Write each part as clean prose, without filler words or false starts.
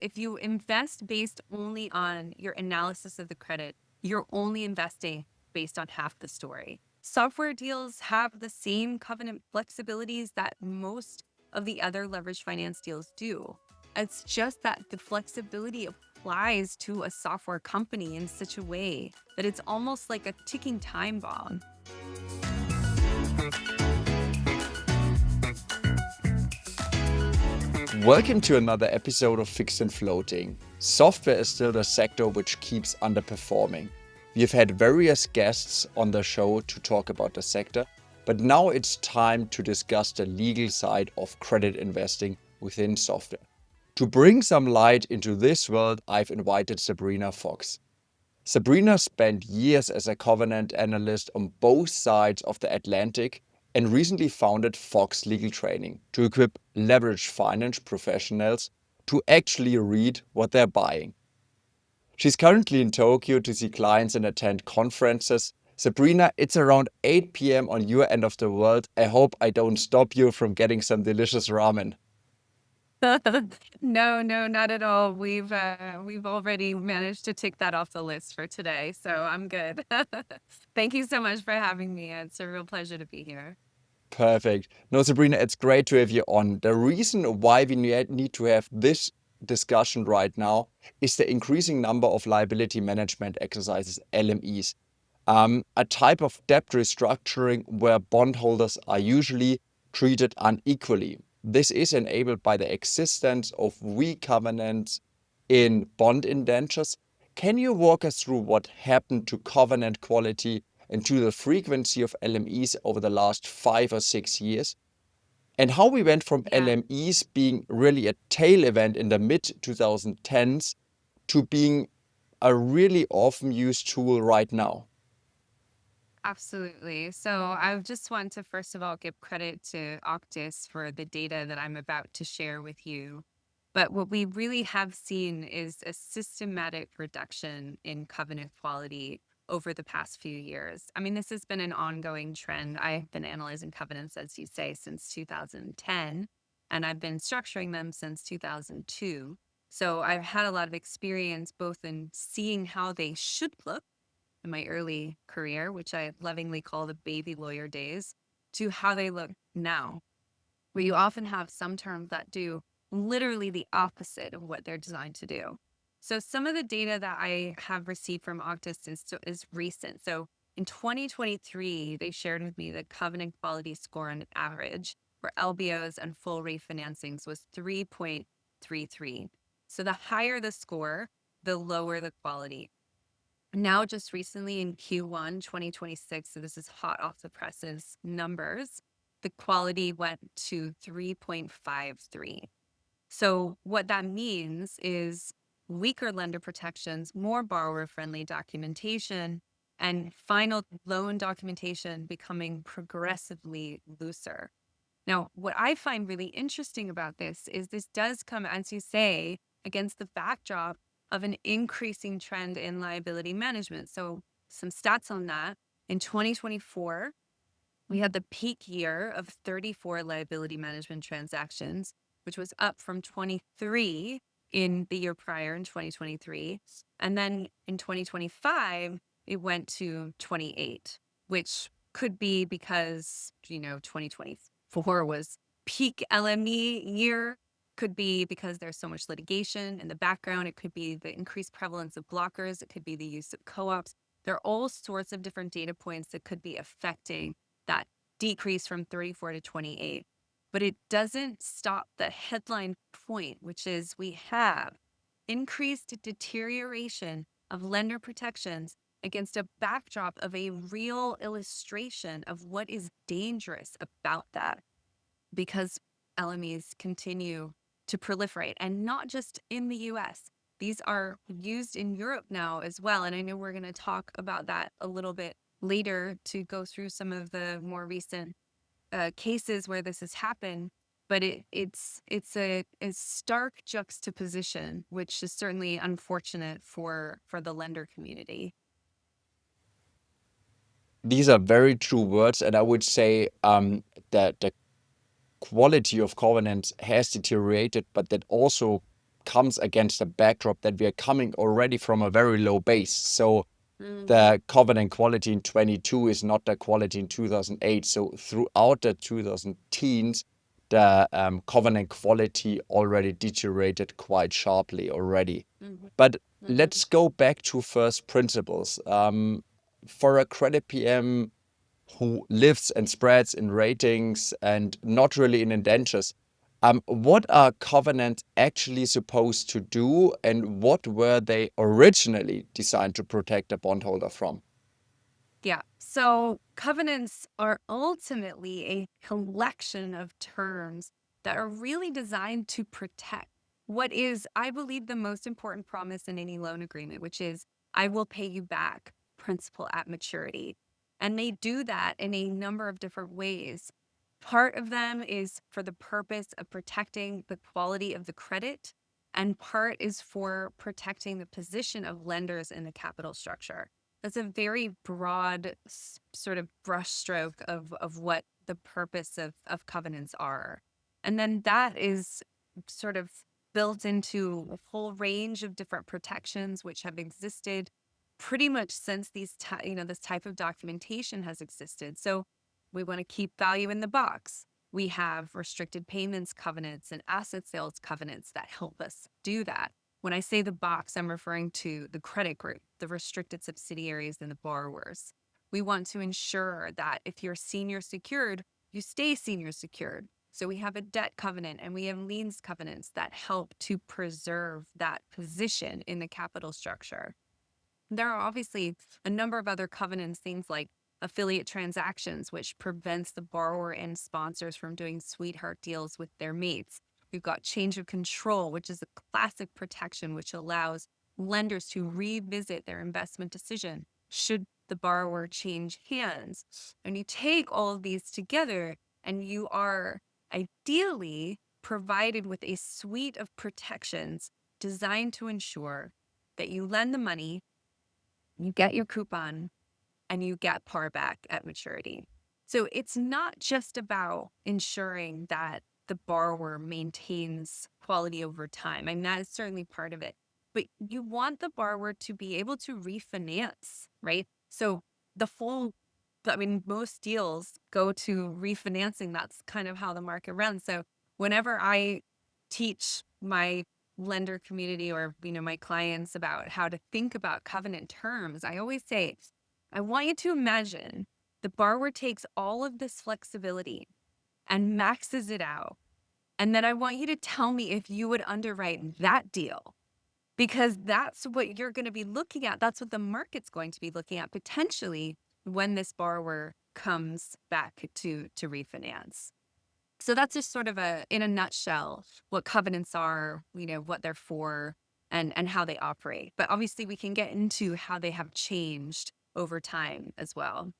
if you invest based only on your analysis of the credit, you're only investing based on half the story. Software deals have the same covenant flexibilities that most of the other leveraged finance deals do. It's just that the flexibility applies to a software company in such a way that it's almost like a ticking time bomb. Welcome to another episode of Fixed and Floating. Software is still the sector which keeps underperforming. We've had various guests on the show to talk about the sector, but now it's time to discuss the legal side of credit investing within software. To bring some light into this world, I've invited Sabrina Fox. Sabrina spent years as a covenant analyst on both sides of the Atlantic and recently founded Fox Legal Training to equip leveraged finance professionals to actually read what they're buying. She's currently in Tokyo to see clients and attend conferences. Sabrina, it's around 8 p.m. on your end of the world. I hope I don't stop you from getting some delicious ramen. No, not at all. We've already managed to tick that off the list for today, so I'm good. Thank you so much for having me. It's a real pleasure to be here. Perfect. No, Sabrina, it's great to have you on. The reason why we need to have this discussion right now is the increasing number of liability management exercises, LMEs, a type of debt restructuring where bondholders are usually treated unequally. This is enabled by the existence of weak covenants in bond indentures. Can you walk us through what happened to covenant quality and to the frequency of LMEs over the last 5 or 6 years? And how we went from Yeah. LMEs being really a tail event in the mid 2010s to being a really often used tool right now. Absolutely. So I just want to first of all give credit to Octus for the data that I'm about to share with you. But what we really have seen is a systematic reduction in covenant quality over the past few years. I mean, this has been an ongoing trend. I've been analyzing covenants, as you say, since 2010, and I've been structuring them since 2002. So I've had a lot of experience both in seeing how they should look in my early career, which I lovingly call the baby lawyer days, to how they look now, where you often have some terms that do literally the opposite of what they're designed to do. So some of the data that I have received from Octus is recent. So in 2023, they shared with me the covenant quality score on average for LBOs and full refinancings was 3.33. So the higher the score, the lower the quality. Now, just recently in Q1 2026, so this is hot off the presses numbers, the quality went to 3.53. So what that means is weaker lender protections, more borrower-friendly documentation, and final loan documentation becoming progressively looser. Now, what I find really interesting about this is this does come, as you say, against the backdrop of an increasing trend in liability management. So, some stats on that. In 2024, we had the peak year of 34 liability management transactions, which was up from 23 in the year prior in 2023. And then in 2025, it went to 28, which could be because, 2024 was peak LME year. Could be because there's so much litigation in the background. It could be the increased prevalence of blockers. It could be the use of co-ops. There are all sorts of different data points that could be affecting that decrease from 34 to 28. But it doesn't stop the headline point, which is we have increased deterioration of lender protections against a backdrop of a real illustration of what is dangerous about that, because LMEs continue to proliferate, and not just in the US. These are used in Europe now as well. And I know we're going to talk about that a little bit later to go through some of the more recent cases where this has happened. But it's a stark juxtaposition, which is certainly unfortunate for the lender community. These are very true words, and I would say that the quality of covenants has deteriorated, but that also comes against the backdrop that we are coming already from a very low base. So Mm-hmm. the covenant quality in 22 is not the quality in 2008. So throughout the 2010s, the covenant quality already deteriorated quite sharply already. Mm-hmm. But Mm-hmm. let's go back to first principles. For a credit PM who lives and spreads in ratings and not really in indentures, what are covenants actually supposed to do, and what were they originally designed to protect a bondholder from? Yeah. So covenants are ultimately a collection of terms that are really designed to protect what is, I believe, the most important promise in any loan agreement, which is I will pay you back principal at maturity. And they do that in a number of different ways. Part of them is for the purpose of protecting the quality of the credit, and part is for protecting the position of lenders in the capital structure. That's a very broad sort of brushstroke of what the purpose of covenants are. And then that is sort of built into a whole range of different protections which have existed pretty much since this type of documentation has existed. So we want to keep value in the box. We have restricted payments covenants and asset sales covenants that help us do that. When I say the box, I'm referring to the credit group, the restricted subsidiaries, and the borrowers. We want to ensure that if you're senior secured, you stay senior secured. So we have a debt covenant and we have liens covenants that help to preserve that position in the capital structure. There are obviously a number of other covenants, things like affiliate transactions, which prevents the borrower and sponsors from doing sweetheart deals with their mates. We've got change of control, which is a classic protection, which allows lenders to revisit their investment decision should the borrower change hands. And you take all of these together, and you are ideally provided with a suite of protections designed to ensure that you lend the money, you get your coupon, and you get par back at maturity. So it's not just about ensuring that the borrower maintains quality over time. I mean, that is certainly part of it. But you want the borrower to be able to refinance, right? So the full, I mean, most deals go to refinancing. That's kind of how the market runs. So whenever I teach my lender community or my clients about how to think about covenant terms, I always say I want you to imagine the borrower takes all of this flexibility and maxes it out, and then I want you to tell me if you would underwrite that deal, because that's what you're going to be looking at. That's what the market's going to be looking at potentially when this borrower comes back to refinance. So that's just sort of in a nutshell, what covenants are, what they're for, and how they operate. But obviously we can get into how they have changed over time as well.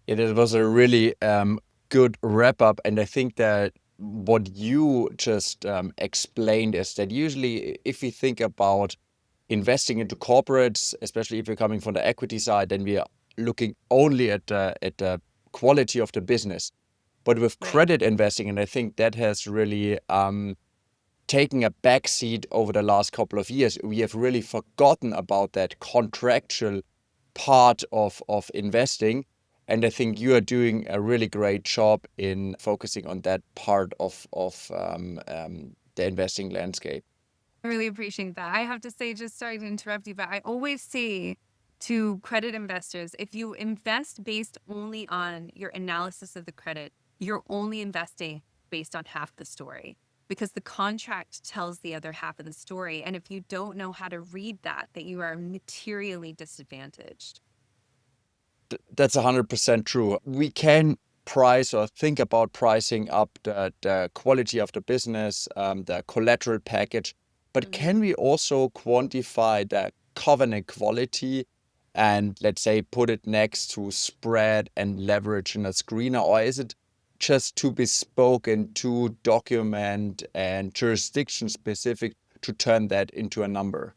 It was a really good wrap up. And I think that what you just explained is that usually, if we think about investing into corporates, especially if you're coming from the equity side, then we are looking only at the quality of the business. But with Right. credit investing, and I think that has really taken a backseat over the last couple of years, we have really forgotten about that contractual part of investing. And I think you are doing a really great job in focusing on that part of the investing landscape. I really appreciate that. I have to say, just sorry to interrupt you, but I always say to credit investors, if you invest based only on your analysis of the credit, you're only investing based on half the story, because the contract tells the other half of the story. And if you don't know how to read that, that you are materially disadvantaged. That's 100% true. We can price or think about pricing up the quality of the business, the collateral package, but Mhm. can we also quantify the covenant quality and, let's say, put it next to spread and leverage in a screener? Or is it just too bespoke and too document and jurisdiction specific to turn that into a number?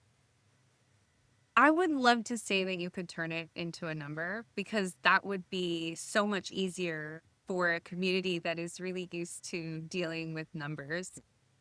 I would love to say that you could turn it into a number, because that would be so much easier for a community that is really used to dealing with numbers.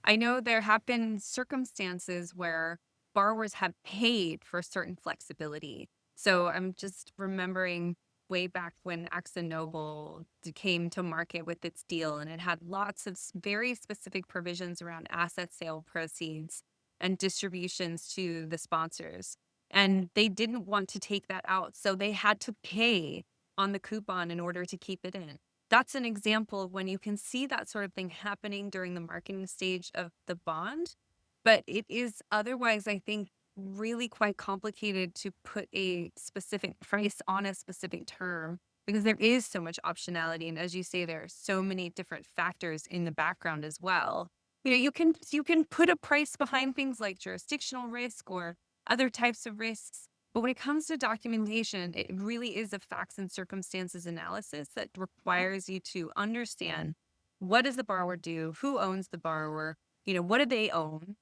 I know there have been circumstances where borrowers have paid for certain flexibility. So I'm just remembering way back when Akzo came to market with its deal, and it had lots of very specific provisions around asset sale proceeds and distributions to the sponsors. And they didn't want to take that out. So they had to pay on the coupon in order to keep it in. That's an example of when you can see that sort of thing happening during the marketing stage of the bond. But it is otherwise, I think, really quite complicated to put a specific price on a specific term because there is so much optionality. And as you say, there are so many different factors in the background as well. You can put a price behind things like jurisdictional risk or other types of risks. But when it comes to documentation, it really is a facts and circumstances analysis that requires you to understand what does the borrower do, who owns the borrower, what do they own,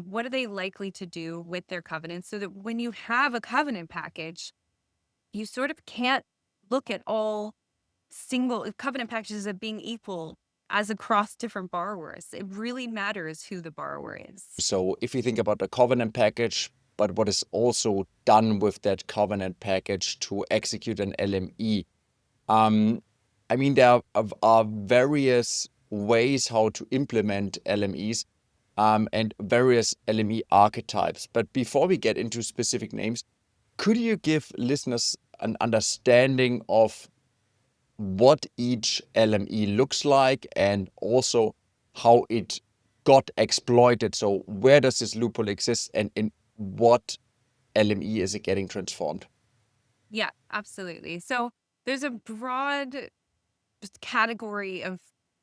what are they likely to do with their covenants, so that when you have a covenant package, you sort of can't look at all single covenant packages as being equal as across different borrowers. It really matters who the borrower is. So if you think about the covenant package, but what is also done with that covenant package to execute an LME, I mean, there are various ways how to implement LMEs, and various LME archetypes. But before we get into specific names, could you give listeners an understanding of what each LME looks like and also how it got exploited? So where does this loophole exist, and in what LME is it getting transformed? Yeah, absolutely. So there's a broad category of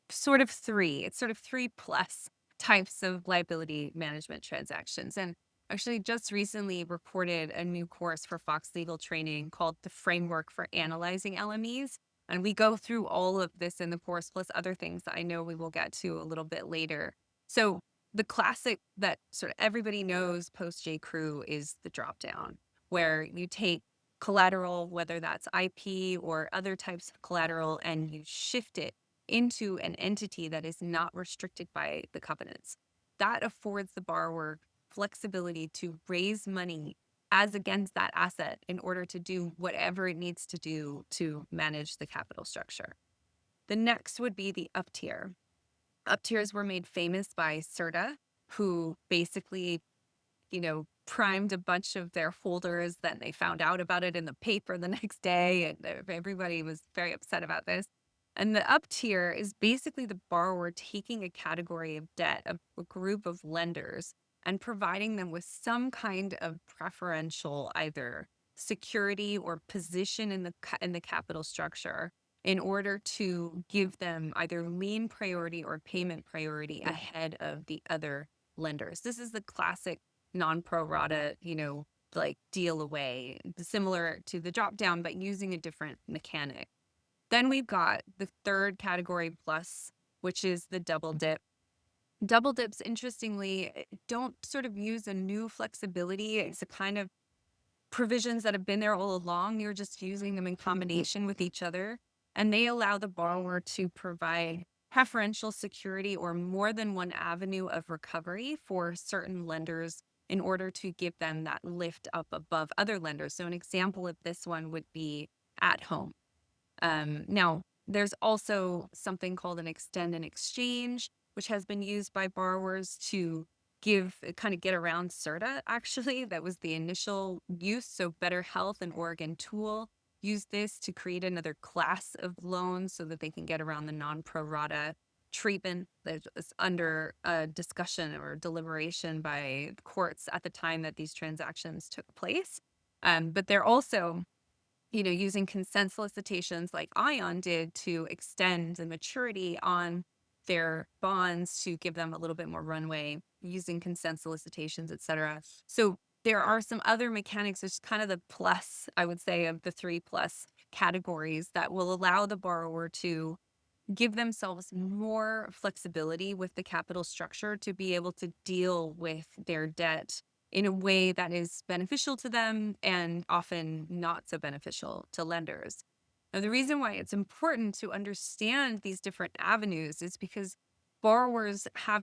sort of three. It's sort of three plus types of liability management transactions. And actually, just recently reported a new course for Fox Legal Training called The Framework for Analyzing LMEs. And we go through all of this in the course, plus other things that I know we will get to a little bit later. So, the classic that sort of everybody knows post J.Crew is the drop down, where you take collateral, whether that's IP or other types of collateral, and you shift it into an entity that is not restricted by the covenants. That affords the borrower flexibility to raise money as against that asset in order to do whatever it needs to do to manage the capital structure. The next would be the up tier. Up tiers were made famous by Serta, who basically primed a bunch of their holders. Then they found out about it in the paper the next day, and everybody was very upset about this. And the up tier is basically the borrower taking a category of debt, a group of lenders, and providing them with some kind of preferential either security or position in the capital structure in order to give them either lien priority or payment priority ahead of the other lenders. This is the classic non-pro rata, like deal away, similar to the drop down, but using a different mechanic. Then we've got the third category plus, which is the double dip. Double dips, interestingly, don't sort of use a new flexibility. It's a kind of provisions that have been there all along. You're just using them in combination with each other. And they allow the borrower to provide preferential security or more than one avenue of recovery for certain lenders in order to give them that lift up above other lenders. So an example of this one would be at home. Now, there's also something called an extend and exchange, which has been used by borrowers to kind of get around Serta, actually. That was the initial use. So Better Health and Oregon Tool used this to create another class of loans so that they can get around the non-pro rata treatment that was under discussion or deliberation by courts at the time that these transactions took place. But they're also using consent solicitations like Ion did to extend the maturity on their bonds to give them a little bit more runway using consent solicitations, et cetera. So there are some other mechanics. There's kind of the plus, I would say, of the three plus categories that will allow the borrower to give themselves more flexibility with the capital structure to be able to deal with their debt in a way that is beneficial to them and often not so beneficial to lenders. Now, the reason why it's important to understand these different avenues is because borrowers have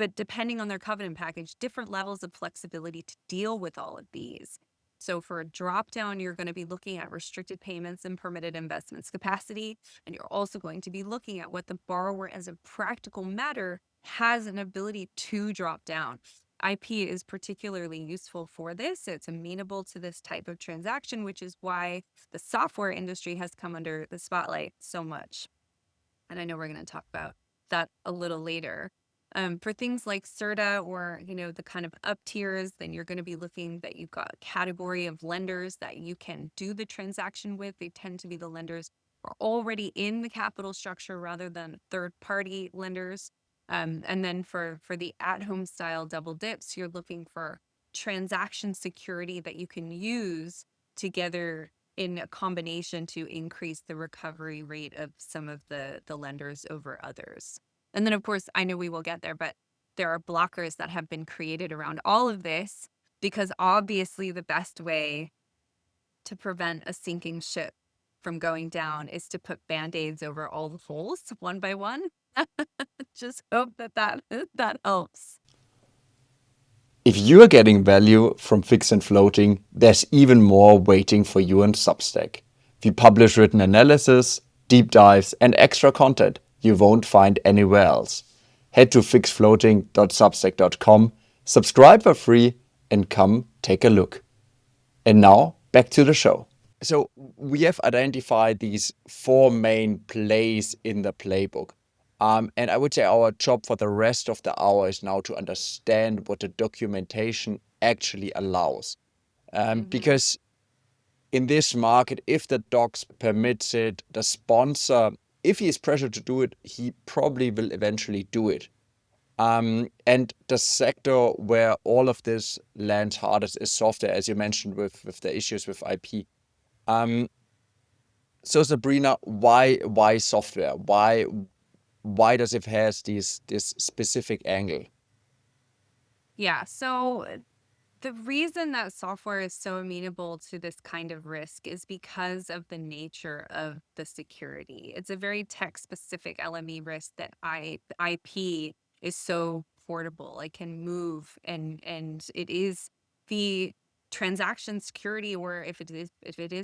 but depending on their covenant package, different levels of flexibility to deal with all of these. So for a drop down, you're going to be looking at restricted payments and permitted investments capacity. And you're also going to be looking at what the borrower, as a practical matter, has an ability to drop down. IP is particularly useful for this. It's amenable to this type of transaction, which is why the software industry has come under the spotlight so much. And I know we're going to talk about that a little later. For things like Serta or, the kind of up tiers, then you're going to be looking that you've got a category of lenders that you can do the transaction with. They tend to be the lenders who are already in the capital structure rather than third-party lenders. And then for the at-home style double dips, you're looking for transaction security that you can use together in a combination to increase the recovery rate of some of the lenders over others. And then, of course, I know we will get there, but there are blockers that have been created around all of this because obviously the best way to prevent a sinking ship from going down is to put band-aids over all the holes one by one. Just hope that helps. If you are getting value from fix and floating, there's even more waiting for you on Substack. We publish written analysis, deep dives, and extra content you won't find anywhere else. Head to fixfloating.substack.com, subscribe for free, and come take a look. And now, back to the show. So we have identified these 4 main plays in the playbook. And I would say our job for the rest of the hour is now to understand what the documentation actually allows. Because in this market, if the docs permits it, the sponsor, if he is pressured to do it, he probably will eventually do it. And the sector where all of this lands hardest is software, as you mentioned with the issues with IP. So Sabrina, why software? Why does it has this specific angle? Yeah. So the reason that software is so amenable to this kind of risk is because of the nature of the security. It's a very tech-specific LME risk that IP is so portable. It can move, and it is the transaction security, or if it is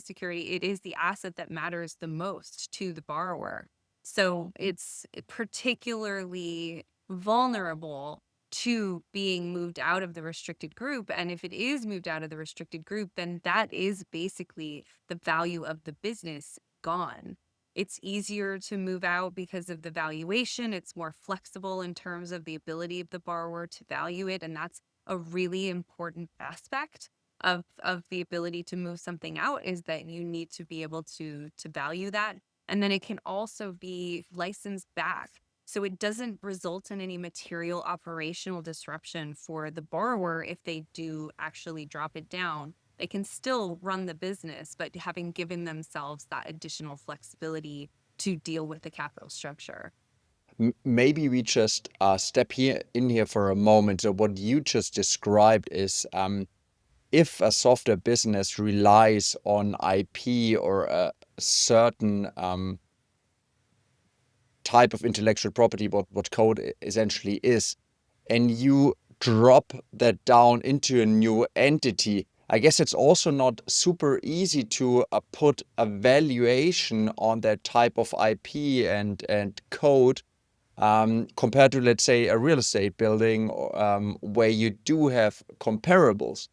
security, it is the asset that matters the most to the borrower. So it's particularly vulnerable to being moved out of the restricted group. And if it is moved out of the restricted group, then that is basically the value of the business gone. It's easier to move out because of the valuation. It's more flexible in terms of the ability of the borrower to value it. And that's a really important aspect of the ability to move something out, is that you need to be able to value that. And then it can also be licensed back, so it doesn't result in any material operational disruption for the borrower if they do actually drop it down. They can still run the business, but having given themselves that additional flexibility to deal with the capital structure. Maybe we just step here for a moment. So what you just described is if a software business relies on IP or a certain type of intellectual property, what code essentially is, and you drop that down into a new entity, I guess it's also not super easy to put a valuation on that type of IP and code compared to, let's say, a real estate building where you do have comparables.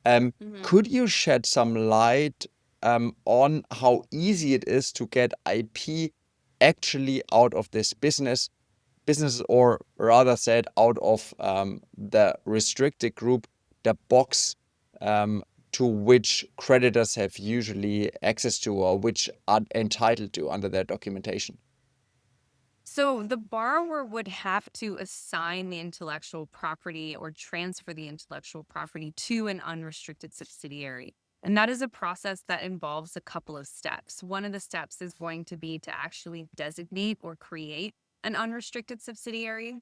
Mhm. Could you shed some light on how easy it is to get IP actually out of this business, or rather said, out of the restricted group, the box um, to which creditors have usually access to or which are entitled to under their documentation? So the borrower would have to assign the intellectual property or transfer the intellectual property to an unrestricted subsidiary. And that is a process that involves a couple of steps. One of the steps is going to be to actually designate or create an unrestricted subsidiary.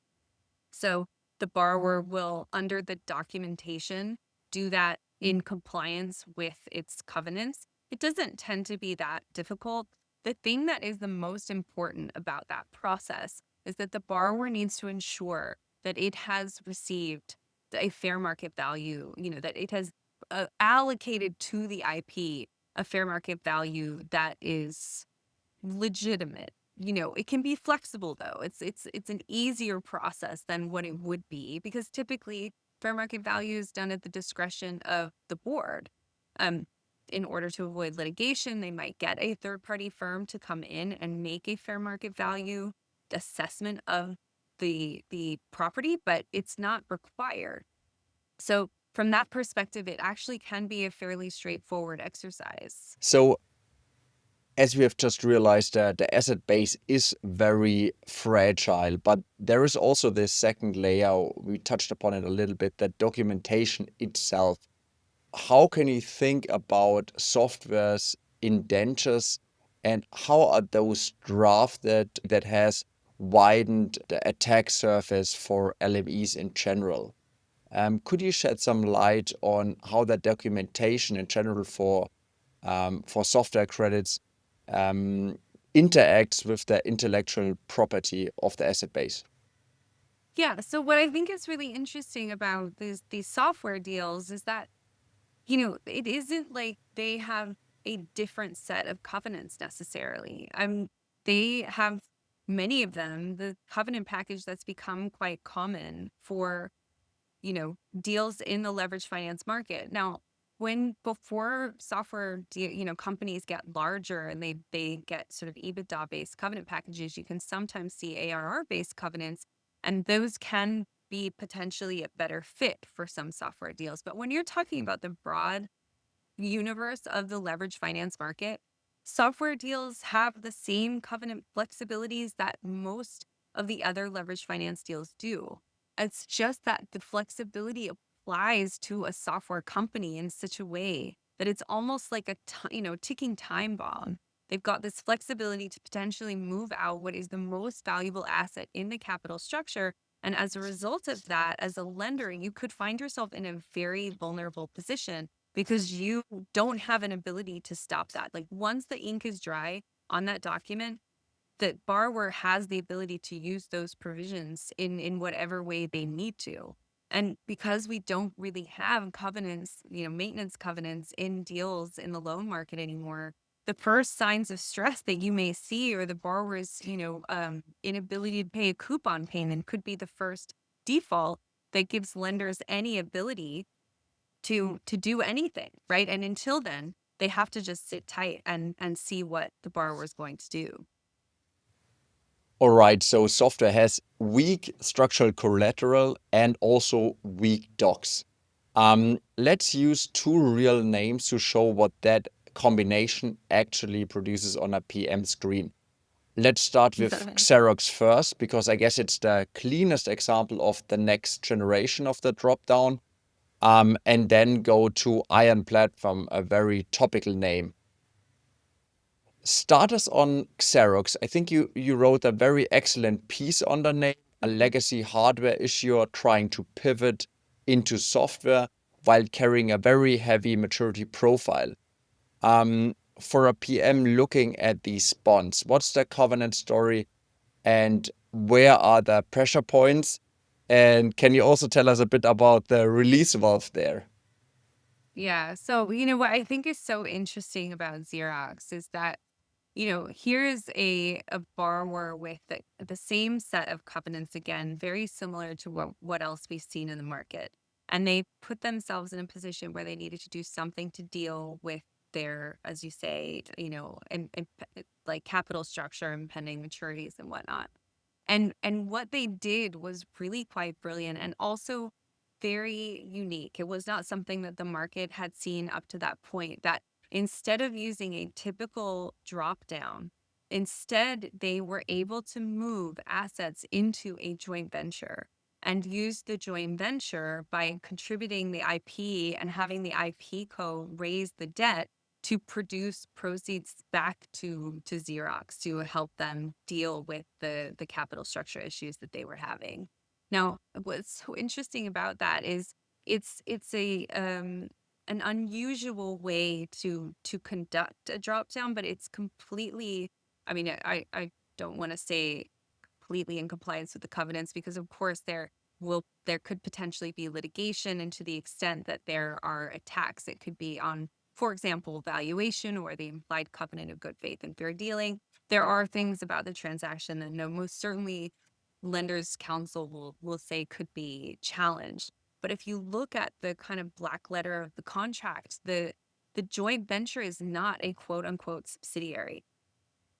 So the borrower will, under the documentation, do that in compliance with its covenants. It doesn't tend to be that difficult. The thing that is the most important about that process is that the borrower needs to ensure that it has received a fair market value, that it has allocated to the IP a fair market value that is legitimate. It can be flexible though. It's an easier process than what it would be because typically fair market value is done at the discretion of the board. Um, in order to avoid litigation, they might get a third-party firm to come in and make a fair market value assessment of the property, but it's not required. So from that perspective, it actually can be a fairly straightforward exercise. So as we have just realized, the asset base is very fragile, but there is also this second layer. We touched upon it a little bit, that documentation itself. How can you think about software's indentures and how are those drafted that has widened the attack surface for LMEs in general? Could you shed some light on how that documentation in general for software credits um, interacts with the intellectual property of the asset base? Yeah. So what I think is really interesting about these software deals is that, it isn't like they have a different set of covenants necessarily. They have many of them, the covenant package that's become quite common for deals in the leverage finance market. Now, before software, companies get larger and they get sort of EBITDA based covenant packages, you can sometimes see ARR based covenants, and those can be potentially a better fit for some software deals. But when you're talking about the broad universe of the leverage finance market, software deals have the same covenant flexibilities that most of the other leverage finance deals do. It's just that the flexibility applies to a software company in such a way that it's almost like a ticking time bomb. They've got this flexibility to potentially move out what is the most valuable asset in the capital structure. And as a result of that, as a lender, you could find yourself in a very vulnerable position because you don't have an ability to stop that. Like once the ink is dry on that document, the borrower has the ability to use those provisions in whatever way they need to. And because we don't really have covenants, maintenance covenants in deals in the loan market anymore, the first signs of stress that you may see or the borrower's, inability to pay a coupon payment could be the first default that gives lenders any ability to do anything, right? And until then, they have to just sit tight and see what the borrower is going to do. All right, so software has weak structural collateral and also weak docs. Let's use two real names to show what that combination actually produces on a PM screen. Let's start with Xerox first, because I guess it's the cleanest example of the next generation of the dropdown. And then go to Iron Platform, a very topical name. Starters on Xerox, I think you wrote a very excellent piece on the name, a legacy hardware issuer trying to pivot into software while carrying a very heavy maturity profile. For a PM looking at these bonds, what's the covenant story and where are the pressure points? And can you also tell us a bit about the release valve there? Yeah. So, what I think is so interesting about Xerox is that, here's a borrower with the same set of covenants, again, very similar to what else we've seen in the market. And they put themselves in a position where they needed to do something to deal with their, as you say, and like capital structure and pending maturities and whatnot. And what they did was really quite brilliant and also very unique. It was not something that the market had seen up to that point, that instead of using a typical drop down, instead they were able to move assets into a joint venture and use the joint venture by contributing the IP and having the IP co raise the debt to produce proceeds back to Xerox to help them deal with the capital structure issues that they were having. Now, what's so interesting about that is it's a an unusual way to conduct a drop down, but it's completely, I mean, I don't want to say completely in compliance with the covenants because of course they're there could potentially be litigation, and to the extent that there are attacks, it could be on, for example, valuation or the implied covenant of good faith and fair dealing. There are things about the transaction that no, most certainly lenders counsel will say could be challenged. But if you look at the kind of black letter of the contract, the joint venture is not a quote unquote subsidiary.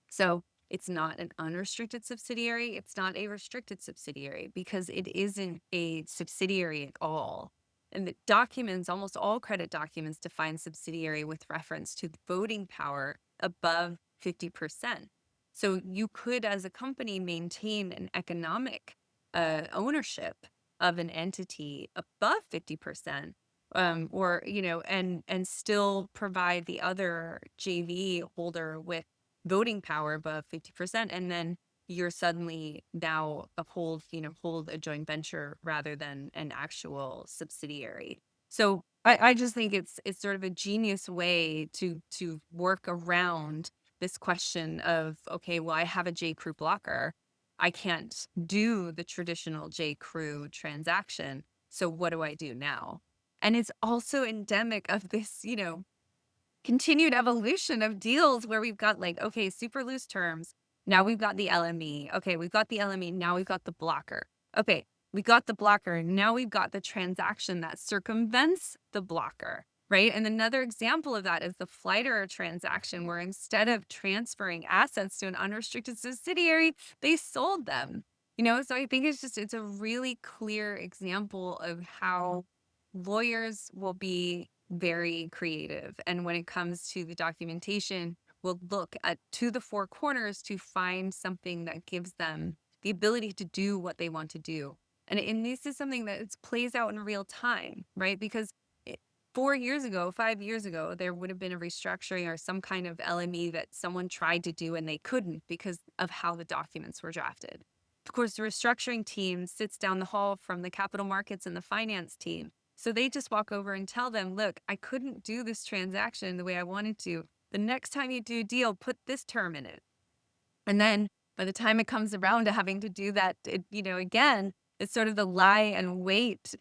So it's not an unrestricted subsidiary. It's not a restricted subsidiary because it isn't a subsidiary at all. And the documents, almost all credit documents, define subsidiary with reference to the voting power above 50%. So you could, as a company, maintain an economic ownership of an entity above 50%, or, and still provide the other JV holder with voting power above 50%, and then you're suddenly now hold a joint venture rather than an actual subsidiary. So I just think it's sort of a genius way to work around this question of, okay, well, I have a J.Crew blocker. I can't do the traditional J.Crew transaction. So what do I do now? And it's also endemic of this, continued evolution of deals where we've got like, okay, super loose terms. Now we've got the LME. Okay, we've got the LME. Now we've got the blocker. Okay, we got the blocker. Now we've got the transaction that circumvents the blocker, right? And another example of that is the Flighter transaction, where instead of transferring assets to an unrestricted subsidiary, they sold them. So I think it's a really clear example of how lawyers will be very creative. And when it comes to the documentation, we'll look at to the four corners to find something that gives them the ability to do what they want to do. And this is something that plays out in real time, right? Because 4 years ago, 5 years ago, there would have been a restructuring or some kind of LME that someone tried to do and they couldn't because of how the documents were drafted. Of course, the restructuring team sits down the hall from the capital markets and the finance team. So they just walk over and tell them, look, I couldn't do this transaction the way I wanted to. The next time you do a deal, put this term in it. And then by the time it comes around to having to do that, again, it's sort of the lie and wait,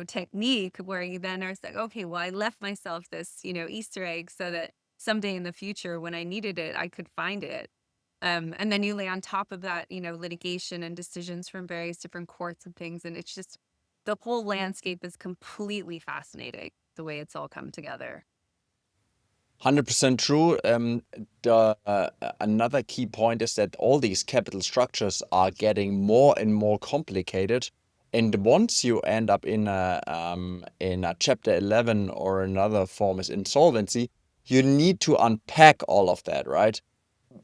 technique where you then are like, okay, well, I left myself this, Easter egg so that someday in the future when I needed it, I could find it. And then you lay on top of that, litigation and decisions from various different courts and things. And it's just the whole landscape is completely fascinating, the way it's all come together. 100% true. Another key point is that all these capital structures are getting more and more complicated. And once you end up in a Chapter 11 or another form is insolvency, you need to unpack all of that, right?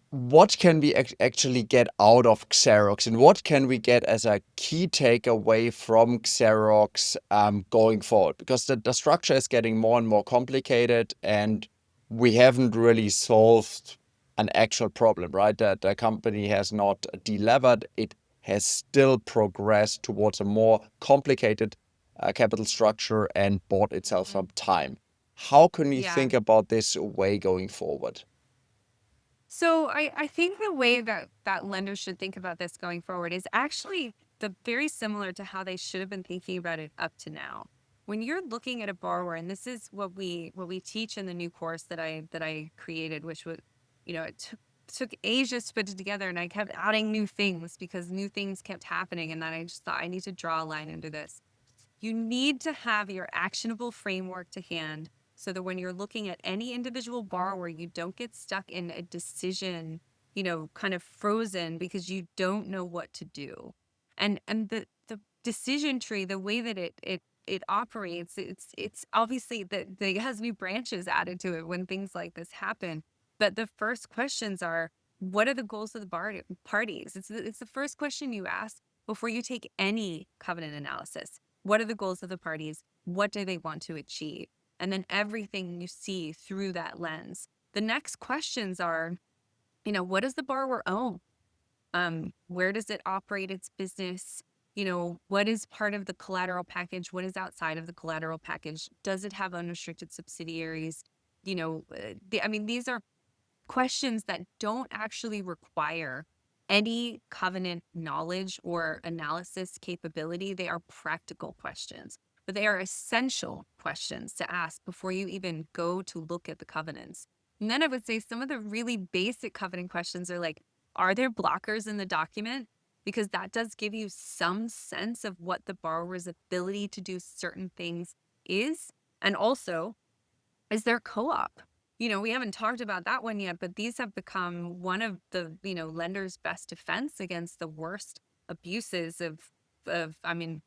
What can we actually get out of Xerox, and what can we get as a key takeaway from Xerox going forward? Because the structure is getting more and more complicated, and we haven't really solved an actual problem, right? The company has not delevered. It has still progressed towards a more complicated capital structure and bought itself some time. How can we Yeah. think about this way going forward? So I think the way that lenders should think about this going forward is actually very similar to how they should have been thinking about it up to now. When you're looking at a borrower, and this is what we teach in the new course that I created, which was, it took ages to put it together, and I kept adding new things because new things kept happening, and then I just thought I need to draw a line under this. You need to have your actionable framework to hand so that when you're looking at any individual borrower, you don't get stuck in a decision, kind of frozen because you don't know what to do. And the decision tree, the way that it operates, it's obviously that it has new branches added to it when things like this happen. But the first questions are, what are the goals of the parties? It's the first question you ask before you take any covenant analysis. What are the goals of the parties? What do they want to achieve? And then everything you see through that lens. The next questions are, what does the borrower own? Where does it operate its business? What is part of the collateral package? What is outside of the collateral package? Does it have unrestricted subsidiaries? These are questions that don't actually require any covenant knowledge or analysis capability. They are practical questions, but they are essential questions to ask before you even go to look at the covenants. And then I would say some of the really basic covenant questions are like, are there blockers in the document? Because that does give you some sense of what the borrower's ability to do certain things is. And also, is there co-op? We haven't talked about that one yet, but these have become one of the, lender's best defense against the worst abuses I mean,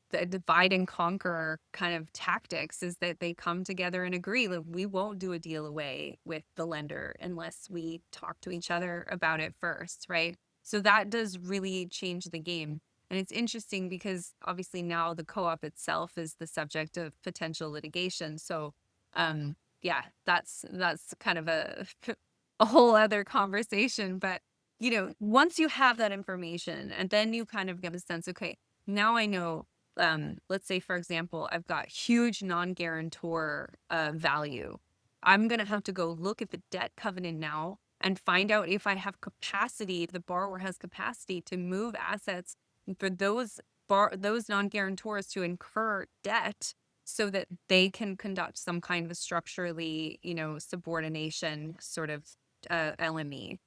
the divide and conquer kind of tactics is that they come together and agree that we won't do a deal away with the lender unless we talk to each other about it first, right? So that does really change the game. And it's interesting because obviously now the co-op itself is the subject of potential litigation. So yeah, that's kind of a a whole other conversation. But once you have that information and then you kind of get a sense, okay, now I know, let's say, for example, I've got huge non-guarantor value. I'm going to have to go look at the debt covenant now and find out if I have capacity, if the borrower has capacity to move assets for those non-guarantors to incur debt so that they can conduct some kind of a structurally, subordination sort of LME.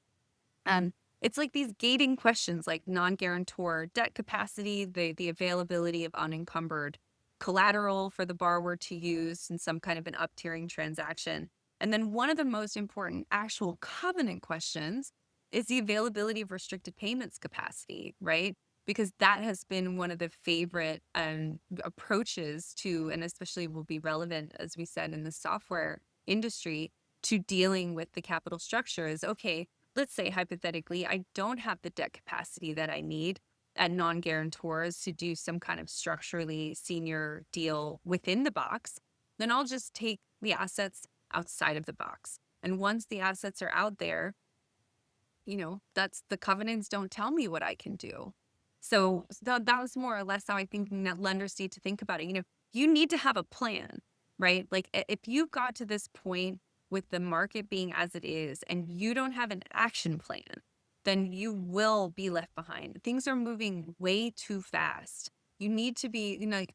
Um, it's like these gating questions like non-guarantor debt capacity, the availability of unencumbered collateral for the borrower to use in some kind of an up-tiering transaction. And then one of the most important actual covenant questions is the availability of restricted payments capacity, right? Because that has been one of the favorite approaches to, and especially will be relevant, as we said, in the software industry, to dealing with the capital structure is, okay, let's say hypothetically, I don't have the debt capacity that I need at non-guarantors to do some kind of structurally senior deal within the box, then I'll just take the assets outside of the box. And once the assets are out there, that's the covenants don't tell me what I can do. So that was more or less how I think lenders need to think about it. You need to have a plan, right? Like if you've got to this point with the market being as it is and you don't have an action plan, then you will be left behind. Things are moving way too fast. You need to be, like,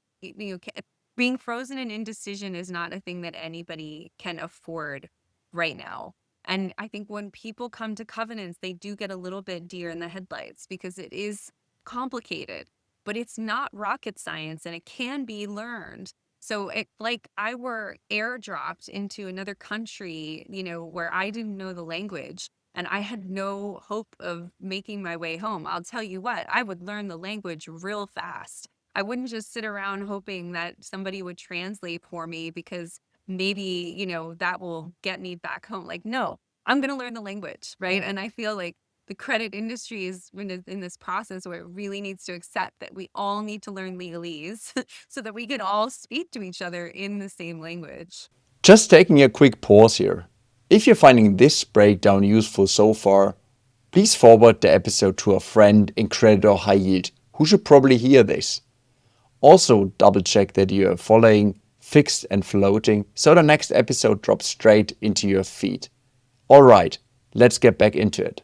being frozen in indecision is not a thing that anybody can afford right now. And I think when people come to covenants, they do get a little bit deer in the headlights because it is complicated, but it's not rocket science and it can be learned. So it like I were airdropped into another country, where I didn't know the language and I had no hope of making my way home. I'll tell you what, I would learn the language real fast. I wouldn't just sit around hoping that somebody would translate for me because maybe, that will get me back home. Like, no, I'm going to learn the language, right? And I feel like the credit industry is in this process where it really needs to accept that we all need to learn legalese so that we can all speak to each other in the same language. Just taking a quick pause here. If you're finding this breakdown useful so far, please forward the episode to a friend in credit or high yield who should probably hear this. Also, double check that you are following Fixed and Floating so the next episode drops straight into your feed. Alright, let's get back into it.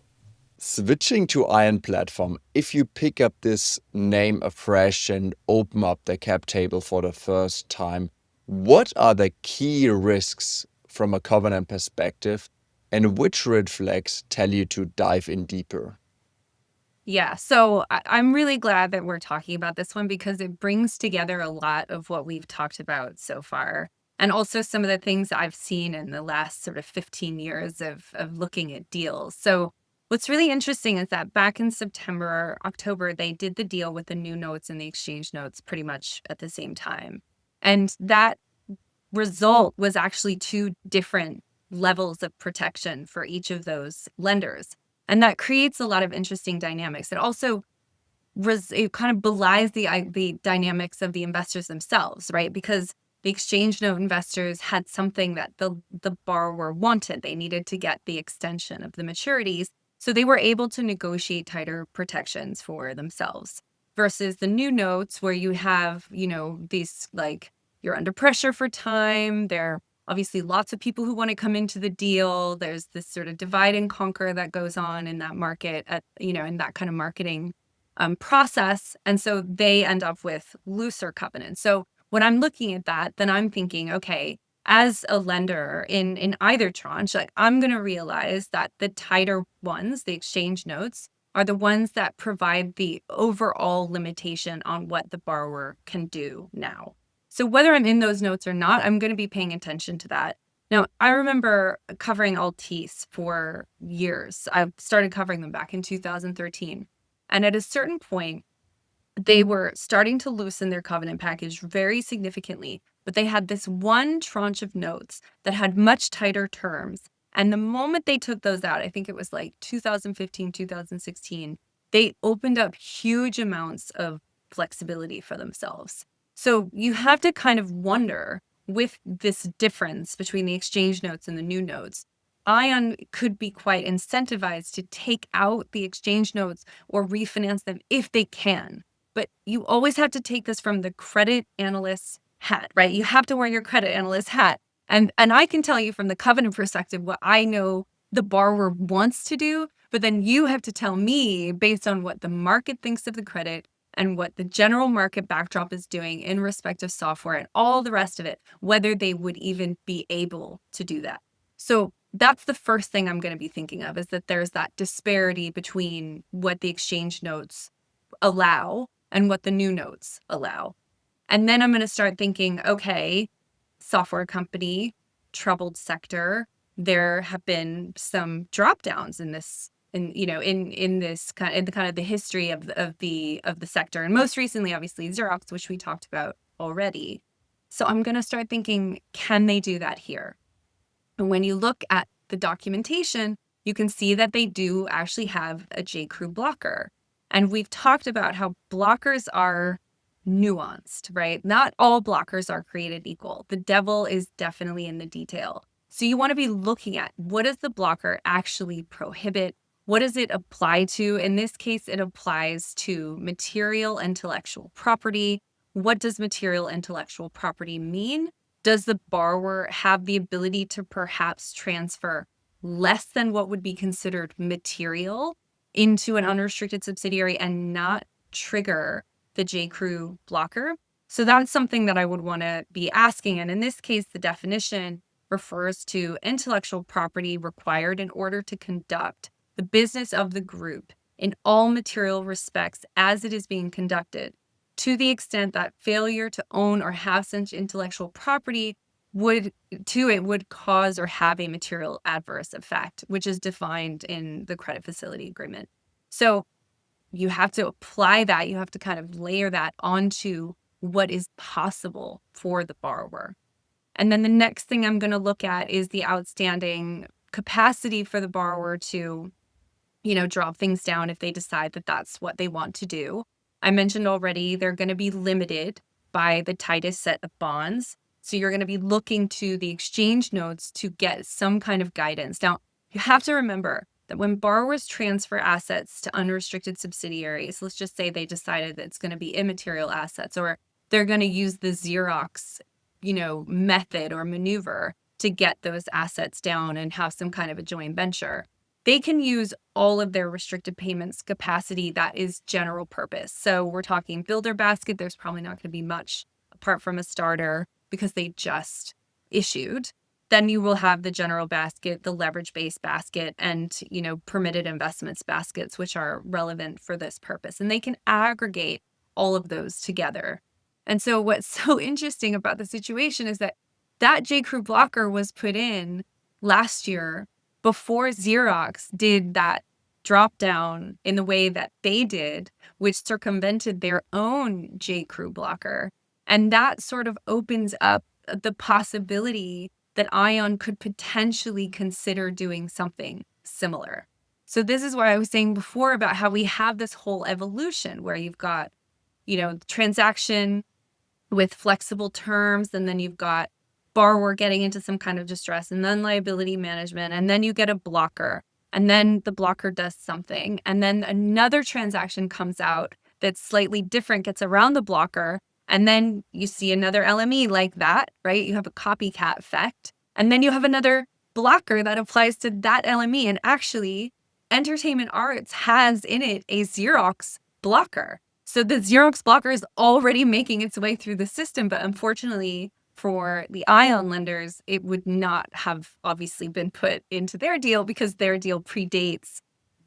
Switching to Iron Platform, if you pick up this name afresh and open up the cap table for the first time, what are the key risks from a covenant perspective and which red flags tell you to dive in deeper? Yeah, so I'm really glad that we're talking about this one because it brings together a lot of what we've talked about so far. And also some of the things I've seen in the last sort of 15 years of looking at deals. So what's really interesting is that back in September or October, they did the deal with the new notes and the exchange notes pretty much at the same time. And that result was actually two different levels of protection for each of those lenders. And that creates a lot of interesting dynamics. It also it kind of belies the dynamics of the investors themselves, right? Because the exchange note investors had something that the borrower wanted. They needed to get the extension of the maturities. So they were able to negotiate tighter protections for themselves versus the new notes where you have, these like you're under pressure for time. They're obviously lots of people who want to come into the deal. There's this sort of divide and conquer that goes on in that market in that kind of marketing process. And so they end up with looser covenants. So when I'm looking at that, then I'm thinking, okay, as a lender in either tranche, like I'm going to realize that the tighter ones, the exchange notes, are the ones that provide the overall limitation on what the borrower can do now. So whether I'm in those notes or not, I'm going to be paying attention to that. Now, I remember covering Altice for years. I started covering them back in 2013. And at a certain point, they were starting to loosen their covenant package very significantly, but they had this one tranche of notes that had much tighter terms. And the moment they took those out, I think it was like 2015, 2016, they opened up huge amounts of flexibility for themselves. So you have to kind of wonder, with this difference between the exchange notes and the new notes, Ion could be quite incentivized to take out the exchange notes or refinance them if they can. But you always have to take this from the credit analyst's hat, right? You have to wear your credit analyst hat. And I can tell you from the covenant perspective what I know the borrower wants to do, but then you have to tell me based on what the market thinks of the credit and what the general market backdrop is doing in respect of software and all the rest of it, whether they would even be able to do that. So that's the first thing I'm going to be thinking of, is that there's that disparity between what the exchange notes allow and what the new notes allow. And then I'm going to start thinking, okay, software company, troubled sector, there have been some drop downs in this in this kind of the history of the sector, and most recently obviously Xerox, which we talked about already. So I'm going to start thinking, can they do that here? And when you look at the documentation, you can see that they do actually have a J.Crew blocker. And we've talked about how blockers are nuanced, right? Not all blockers are created equal. The devil is definitely in the detail. So you want to be looking at, what does the blocker actually prohibit? What does it apply to? In this case, it applies to material intellectual property. What does material intellectual property mean? Does the borrower have the ability to perhaps transfer less than what would be considered material into an unrestricted subsidiary and not trigger the J.Crew blocker? So that's something that I would want to be asking. And in this case, the definition refers to intellectual property required in order to conduct the business of the group in all material respects as it is being conducted, to the extent that failure to own or have such intellectual property would cause or have a material adverse effect, which is defined in the credit facility agreement. So you have to apply that. You have to kind of layer that onto what is possible for the borrower. And then the next thing I'm going to look at is the outstanding capacity for the borrower to, drop things down if they decide that that's what they want to do. I mentioned already, they're going to be limited by the tightest set of bonds. So you're going to be looking to the exchange notes to get some kind of guidance. Now, you have to remember that when borrowers transfer assets to unrestricted subsidiaries, let's just say they decided that it's going to be immaterial assets, or they're going to use the Xerox, method or maneuver to get those assets down and have some kind of a joint venture. They can use all of their restricted payments capacity that is general purpose. So we're talking builder basket. There's probably not going to be much apart from a starter because they just issued. Then you will have the general basket, the leverage-based basket, and permitted investments baskets, which are relevant for this purpose. And they can aggregate all of those together. And so what's so interesting about the situation is that J.Crew blocker was put in last year before Xerox did that drop down in the way that they did, which circumvented their own J.Crew blocker. And that sort of opens up the possibility that Ion could potentially consider doing something similar. So this is why I was saying before about how we have this whole evolution where you've got, transaction with flexible terms, and then you've got borrower getting into some kind of distress, and then liability management, and then you get a blocker, and then the blocker does something, and then another transaction comes out that's slightly different, gets around the blocker, and then you see another LME like that, right? You have a copycat effect. And then you have another blocker that applies to that LME. And actually, entertainment arts has in it a Xerox blocker. So the Xerox blocker is already making its way through the system, but unfortunately for the ION lenders, it would not have obviously been put into their deal because their deal predates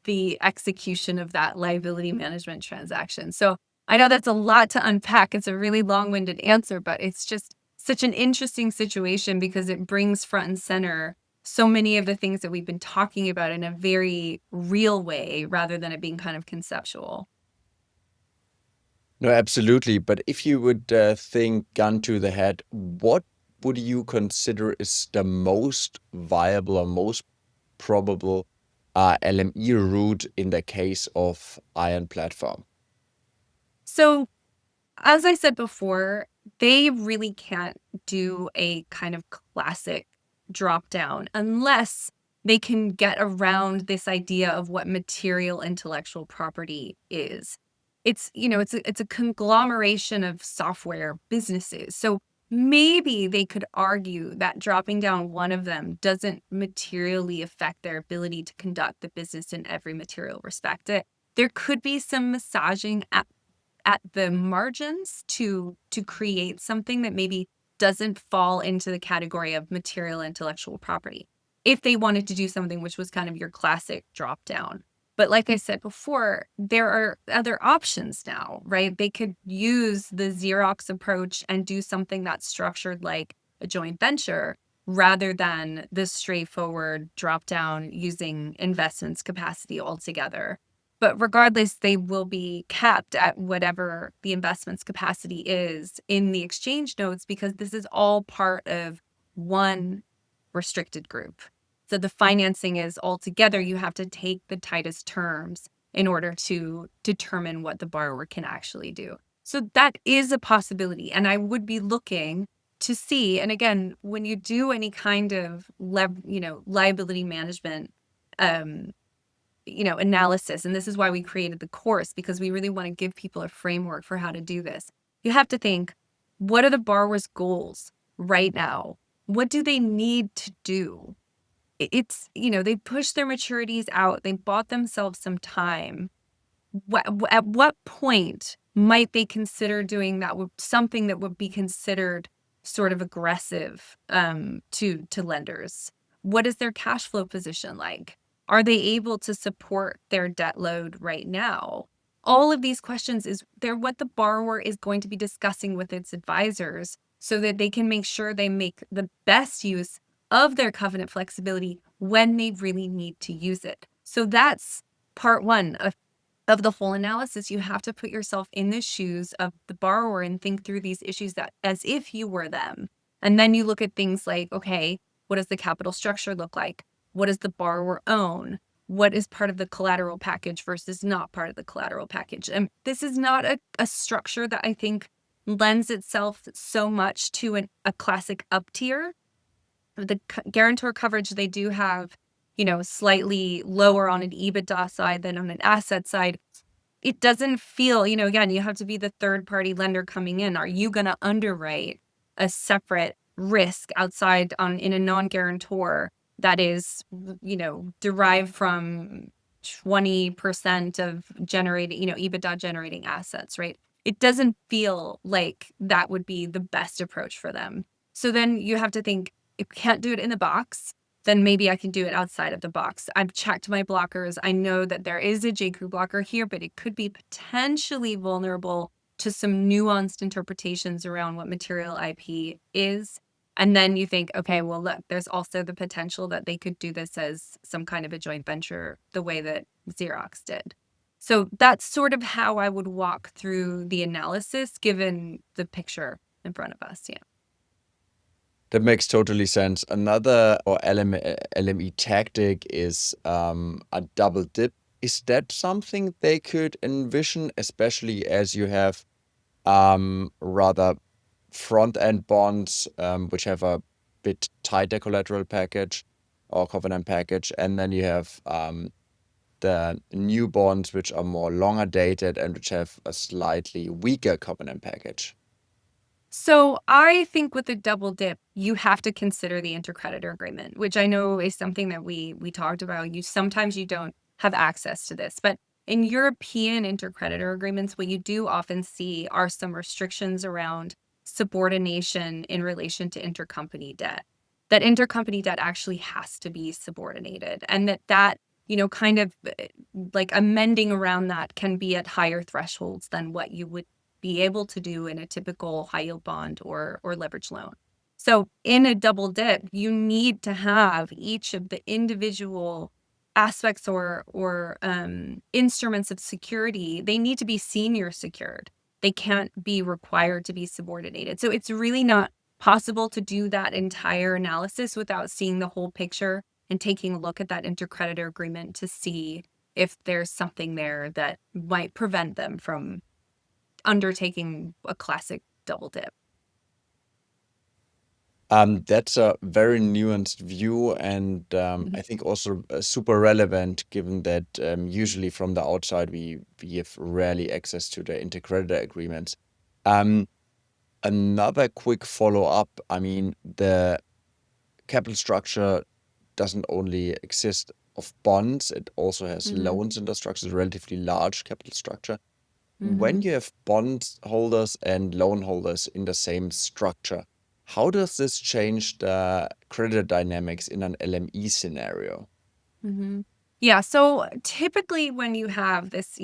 the execution of that liability management transaction. So I know that's a lot to unpack. It's a really long-winded answer, but it's just such an interesting situation because it brings front and center so many of the things that we've been talking about in a very real way rather than it being kind of conceptual. No, absolutely. But if you would think gun to the head, what would you consider is the most viable or most probable LME route in the case of Iron Platform? So as I said before, they really can't do a kind of classic drop down unless they can get around this idea of what material intellectual property is. It's a conglomeration of software businesses. So maybe they could argue that dropping down one of them doesn't materially affect their ability to conduct the business in every material respect. There could be some massaging at the margins to create something that maybe doesn't fall into the category of material intellectual property if they wanted to do something which was kind of your classic drop down. But like I said before, there are other options now, right? They could use the Xerox approach and do something that's structured like a joint venture rather than the straightforward drop down using investments capacity altogether. But regardless, they will be capped at whatever the investments capacity is in the exchange notes because this is all part of one restricted group. So the financing is all together. You have to take the tightest terms in order to determine what the borrower can actually do. So that is a possibility. And I would be looking to see, and again, when you do any kind of liability management analysis. And this is why we created the course, because we really want to give people a framework for how to do this. You have to think, what are the borrower's goals right now? What do they need to do? They pushed their maturities out. They bought themselves some time. At what point might they consider doing that something that would be considered sort of aggressive to lenders? What is their cash flow position like? Are they able to support their debt load right now? All of these questions they're what the borrower is going to be discussing with its advisors so that they can make sure they make the best use of their covenant flexibility when they really need to use it. So that's part one of the whole analysis. You have to put yourself in the shoes of the borrower and think through these issues that as if you were them. And then you look at things like, okay, what does the capital structure look like? What does the borrower own? What is part of the collateral package versus not part of the collateral package? And this is not a structure that I think lends itself so much to a classic up tier. The guarantor coverage they do have, slightly lower on an EBITDA side than on an asset side. It doesn't feel, again, you have to be the third party lender coming in. Are you going to underwrite a separate risk outside in a non-guarantor that is, derived from 20% of generating, EBITDA generating assets, right? It doesn't feel like that would be the best approach for them. So then you have to think, if you can't do it in the box, then maybe I can do it outside of the box. I've checked my blockers. I know that there is a J.Crew blocker here, but it could be potentially vulnerable to some nuanced interpretations around what material IP is. And then you think, okay, well, look, there's also the potential that they could do this as some kind of a joint venture, the way that Xerox did. So that's sort of how I would walk through the analysis given the picture in front of us. Yeah. That makes totally sense. Another or LME tactic is a double dip. Is that something they could envision, especially as you have rather front-end bonds, which have a bit tighter collateral package or covenant package, and then you have the new bonds, which are more longer dated and which have a slightly weaker covenant package? So I think with the double dip, you have to consider the intercreditor agreement, which I know is something that we talked about. Sometimes you don't have access to this, but in European intercreditor agreements, what you do often see are some restrictions around subordination in relation to intercompany debt. That intercompany debt actually has to be subordinated, and that kind of like amending around that can be at higher thresholds than what you would be able to do in a typical high yield bond or leverage loan. So in a double dip, you need to have each of the individual aspects or instruments of security. They need to be senior secured. They can't be required to be subordinated. So it's really not possible to do that entire analysis without seeing the whole picture and taking a look at that intercreditor agreement to see if there's something there that might prevent them from undertaking a classic double dip. That's a very nuanced view, and I think also super relevant, given that usually from the outside we have rarely access to the intercreditor agreements. Um, Another quick follow-up. I mean, the capital structure doesn't only exist of bonds, it also has Mm-hmm. loans in the structure, it's a relatively large capital structure. Mm-hmm. When you have bond holders and loan holders in the same structure, how does this change the credit dynamics in an LME scenario? Mm-hmm. Yeah. So typically, when you have this,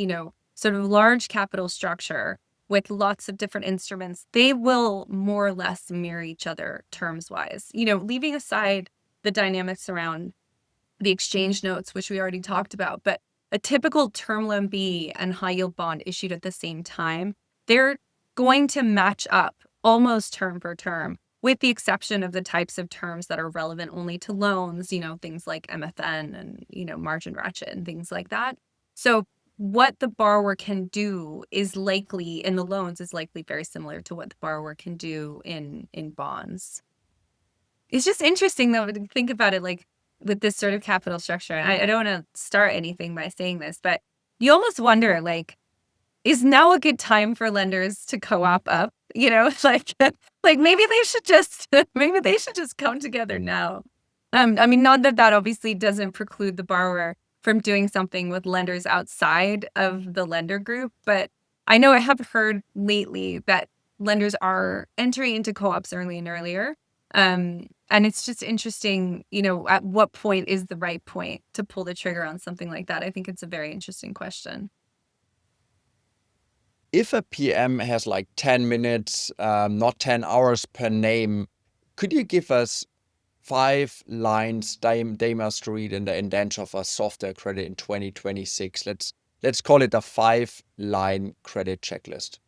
sort of large capital structure with lots of different instruments, they will more or less mirror each other terms wise. Leaving aside the dynamics around the exchange notes, which we already talked about, but a typical term loan B and high yield bond issued at the same time, they're going to match up almost term for term, with the exception of the types of terms that are relevant only to loans, things like MFN and, margin ratchet and things like that. So what the borrower can do is likely in the loans is likely very similar to what the borrower can do in bonds. It's just interesting though to think about it like with this sort of capital structure. I don't want to start anything by saying this, but you almost wonder like, is now a good time for lenders to co-op up? Like maybe they should just come together now. I mean, not that obviously doesn't preclude the borrower from doing something with lenders outside of the lender group, but I know I have heard lately that lenders are entering into co-ops early and earlier. And it's just interesting, at what point is the right point to pull the trigger on something like that? I think it's a very interesting question. If a PM has like 10 minutes, not 10 hours per name, could you give us 5 lines, Dama Street in the indenture of a software credit in 2026? Let's call it a 5-line credit checklist.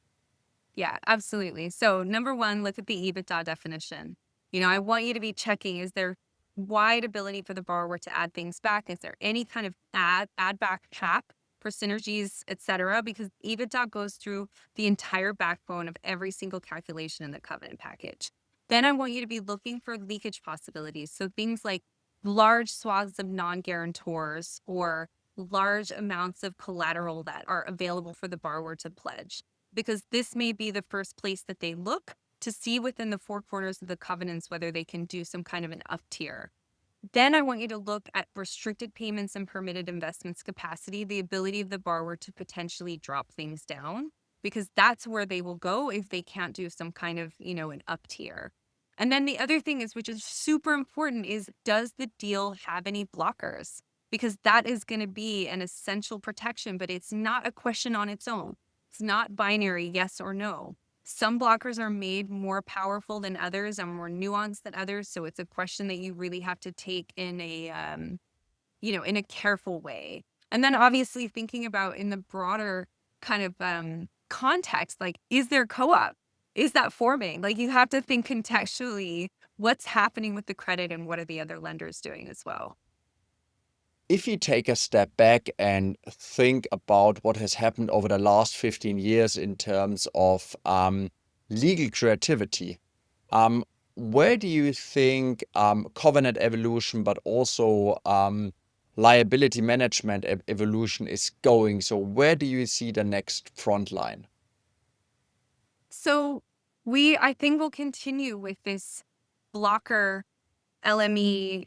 Yeah, absolutely. So number one, look at the EBITDA definition. I want you to be checking, is there wide ability for the borrower to add things back? Is there any kind of add back cap for synergies, et cetera? Because EBITDA goes through the entire backbone of every single calculation in the covenant package. Then I want you to be looking for leakage possibilities. So things like large swaths of non-guarantors or large amounts of collateral that are available for the borrower to pledge, because this may be the first place that they look to see within the four corners of the covenants whether they can do some kind of an up tier. Then I want you to look at restricted payments and permitted investments capacity, the ability of the borrower to potentially drop things down, because that's where they will go if they can't do some kind of, an up tier. And then the other thing is, which is super important, is does the deal have any blockers? Because that is going to be an essential protection, but it's not a question on its own. It's not binary, yes or no. Some blockers are made more powerful than others and more nuanced than others. So it's a question that you really have to take in in a careful way. And then obviously thinking about in the broader kind of context, like, is there co-op? Is that forming? Like, you have to think contextually what's happening with the credit and what are the other lenders doing as well. If you take a step back and think about what has happened over the last 15 years in terms of legal creativity, um, where do you think covenant evolution, but also liability management evolution is going? So where do you see the next front line? So I think we'll continue with this blocker-LME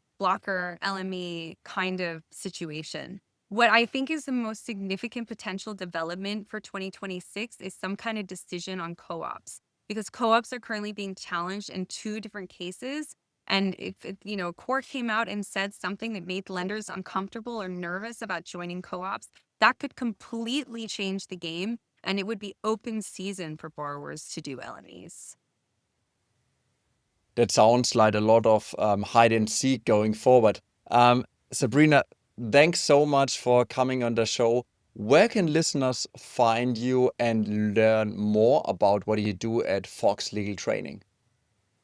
kind of situation. What I think is the most significant potential development for 2026 is some kind of decision on co-ops, because co-ops are currently being challenged in two different cases. And if a court came out and said something that made lenders uncomfortable or nervous about joining co-ops, that could completely change the game, and it would be open season for borrowers to do LMEs. That sounds like a lot of hide and seek going forward. Sabrina, thanks so much for coming on the show. Where can listeners find you and learn more about what you do at Fox Legal Training?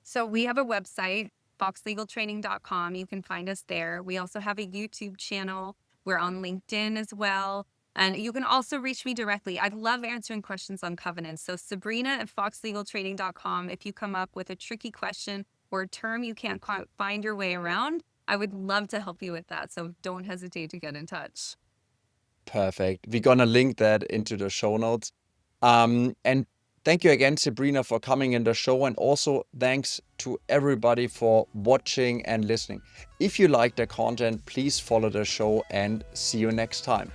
So we have a website, foxlegaltraining.com. You can find us there. We also have a YouTube channel. We're on LinkedIn as well. And you can also reach me directly. I love answering questions on covenants. So Sabrina at foxlegaltraining.com. If you come up with a tricky question or a term you can't find your way around, I would love to help you with that. So don't hesitate to get in touch. Perfect. We're gonna link that into the show notes. And thank you again, Sabrina, for coming in the show. And also thanks to everybody for watching and listening. If you like the content, please follow the show and see you next time.